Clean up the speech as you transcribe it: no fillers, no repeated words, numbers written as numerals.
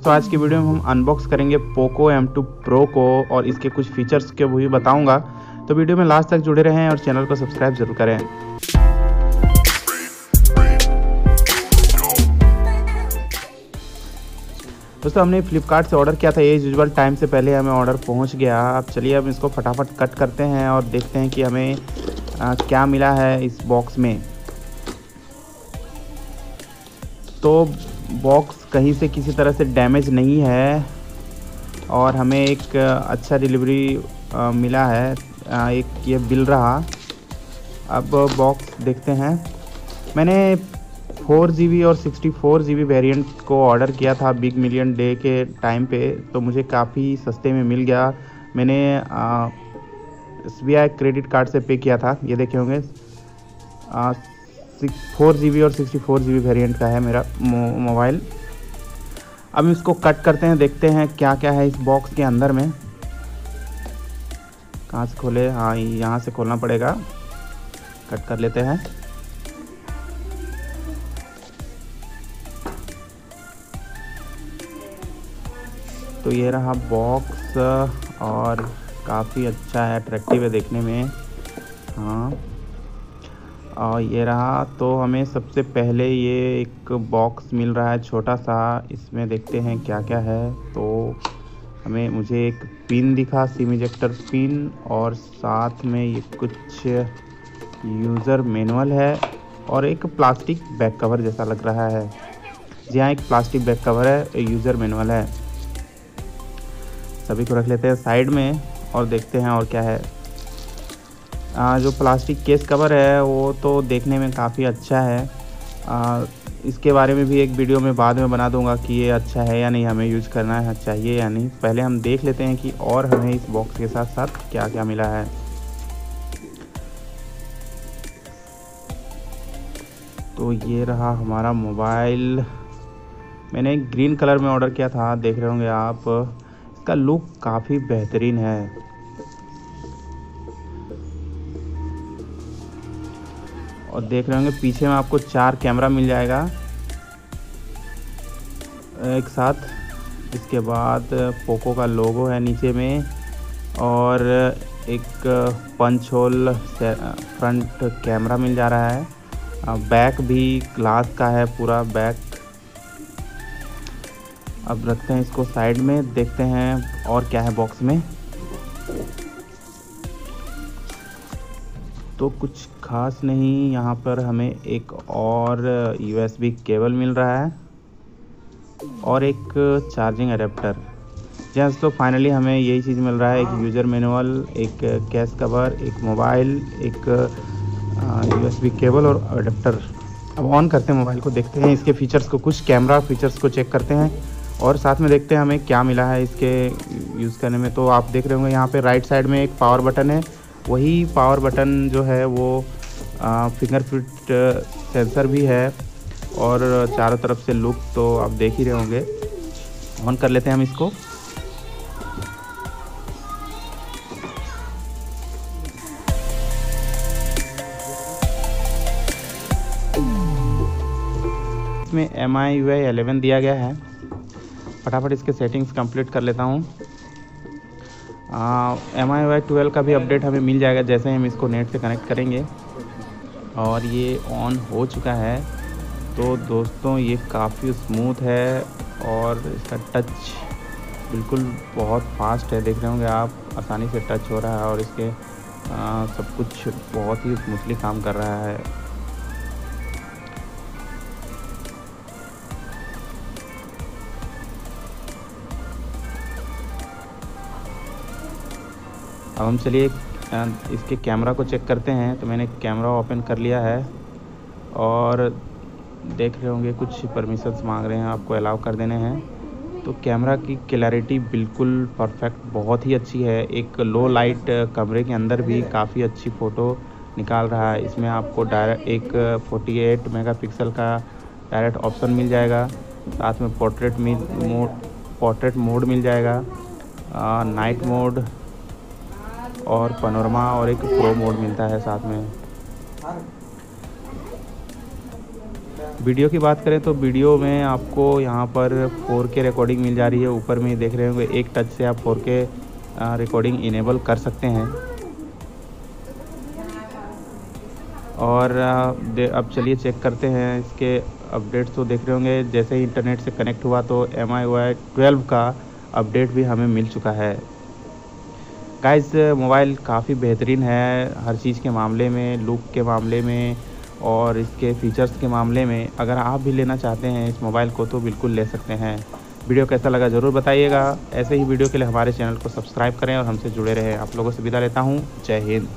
दोस्तों आज की वीडियो में हम अनबॉक्स करेंगे पोको M2 Pro को और इसके कुछ फीचर्स के भी बताऊंगा। तो वीडियो में लास्ट तक जुड़े रहें और चैनल को सब्सक्राइब जरूर करें। दोस्तों हमने फ्लिपकार्ट से ऑर्डर किया था, ये यूजुअल टाइम से पहले हमें ऑर्डर पहुंच गया। अब चलिए हम इसको फटाफट कट करते हैं और देखते हैं कि हमें क्या मिला है इस बॉक्स में। तो बॉक्स कहीं से किसी तरह से डैमेज नहीं है और हमें एक अच्छा डिलीवरी मिला है। एक ये बिल रहा। अब बॉक्स देखते हैं। मैंने 4GB और 64GB वेरिएंट को ऑर्डर किया था बिग मिलियन डे के टाइम पे, तो मुझे काफ़ी सस्ते में मिल गया। मैंने SBI क्रेडिट कार्ड से पे किया था। ये देखे होंगे 4GB और 64GB वेरिएंट का है मेरा मोबाइल। अब इसको कट करते हैं, देखते हैं क्या क्या है इस बॉक्स के अंदर में। कहाँ से खोले? हाँ, यहाँ से खोलना पड़ेगा। कट कर लेते हैं। तो ये रहा बॉक्स और काफ़ी अच्छा है, अट्रैक्टिव है देखने में। हाँ, और ये रहा। तो हमें सबसे पहले ये एक बॉक्स मिल रहा है छोटा सा। इसमें देखते हैं क्या क्या है। तो मुझे एक पिन दिखा, सिम इजेक्टर पिन, और साथ में ये कुछ यूज़र मैनुअल है और एक प्लास्टिक बैक कवर जैसा लग रहा है। जी हाँ, एक प्लास्टिक बैक कवर है, यूज़र मैनुअल है। सभी को रख लेते हैं साइड में और देखते हैं और क्या है। जो प्लास्टिक केस कवर है वो तो देखने में काफ़ी अच्छा है। इसके बारे में भी एक वीडियो में बाद में बना दूंगा कि ये अच्छा है या नहीं, हमें यूज़ करना है चाहिए या नहीं। पहले हम देख लेते हैं कि और हमें इस बॉक्स के साथ साथ क्या क्या मिला है। तो ये रहा हमारा मोबाइल। मैंने ग्रीन कलर में ऑर्डर किया था, देख रहे होंगे आप। इसका लुक काफ़ी बेहतरीन है। और देख रहे होंगे पीछे में आपको 4 कैमरा मिल जाएगा एक साथ। इसके बाद पोको का लोगो है नीचे में और एक पंच होल फ्रंट कैमरा मिल जा रहा है। बैक भी ग्लास का है पूरा बैक। अब रखते हैं इसको साइड में, देखते हैं और क्या है बॉक्स में। तो कुछ खास नहीं। यहाँ पर हमें एक और USB केबल मिल रहा है और एक चार्जिंग अडेप्टर। जस्ट तो फाइनली हमें यही चीज़ मिल रहा है। एक यूज़र मैनुअल, एक केस कवर, एक मोबाइल, एक USB केबल और अडेप्टर। अब ऑन करते हैं मोबाइल को, देखते हैं इसके फीचर्स को, कुछ कैमरा फीचर्स को चेक करते हैं और साथ में देखते हैं हमें क्या मिला है इसके यूज़ करने में। तो आप देख रहे होंगे यहाँ पे राइट साइड में एक पावर बटन है। वही पावर बटन जो है वो फिंगरप्रिंट सेंसर भी है और चारों तरफ से लुक तो आप देख ही रहे होंगे। ऑन कर लेते हैं हम इसको। इसमें MIUI 11 दिया गया है। फटाफट इसके सेटिंग्स कंप्लीट कर लेता हूँ। MIUI 12 का भी अपडेट हमें मिल जाएगा जैसे हम इसको नेट से कनेक्ट करेंगे। और ये ऑन हो चुका है। तो दोस्तों ये काफ़ी स्मूथ है और इसका टच बिल्कुल बहुत फास्ट है। देख रहे होंगे आप, आसानी से टच हो रहा है और इसके सब कुछ बहुत ही स्मूथली काम कर रहा है। अब हम चलिए इसके कैमरा को चेक करते हैं। तो मैंने कैमरा ओपन कर लिया है और देख रहे होंगे कुछ परमिशंस मांग रहे हैं, आपको अलाउ कर देने हैं। तो कैमरा की क्लैरिटी बिल्कुल परफेक्ट, बहुत ही अच्छी है। एक लो लाइट कमरे के अंदर भी काफ़ी अच्छी फ़ोटो निकाल रहा है। इसमें आपको डायरेक्ट एक 48 मेगापिक्सल का डायरेक्ट ऑप्शन मिल जाएगा। साथ में पोर्ट्रेट मोड मिल जाएगा, नाइट मोड और पनोरमा, और एक प्रो मोड मिलता है साथ में। वीडियो की बात करें तो वीडियो में आपको यहाँ पर 4K रिकॉर्डिंग मिल जा रही है। ऊपर में देख रहे होंगे एक टच से आप 4K रिकॉर्डिंग इनेबल कर सकते हैं। और अब चलिए चेक करते हैं इसके अपडेट्स। तो देख रहे होंगे जैसे ही इंटरनेट से कनेक्ट हुआ तो MIUI 12 का अपडेट भी हमें मिल चुका है। गाइस मोबाइल काफ़ी बेहतरीन है हर चीज़ के मामले में, लुक के मामले में और इसके फीचर्स के मामले में। अगर आप भी लेना चाहते हैं इस मोबाइल को तो बिल्कुल ले सकते हैं। वीडियो कैसा लगा ज़रूर बताइएगा। ऐसे ही वीडियो के लिए हमारे चैनल को सब्सक्राइब करें और हमसे जुड़े रहें। आप लोगों से विदा लेता हूँ। जय हिंद।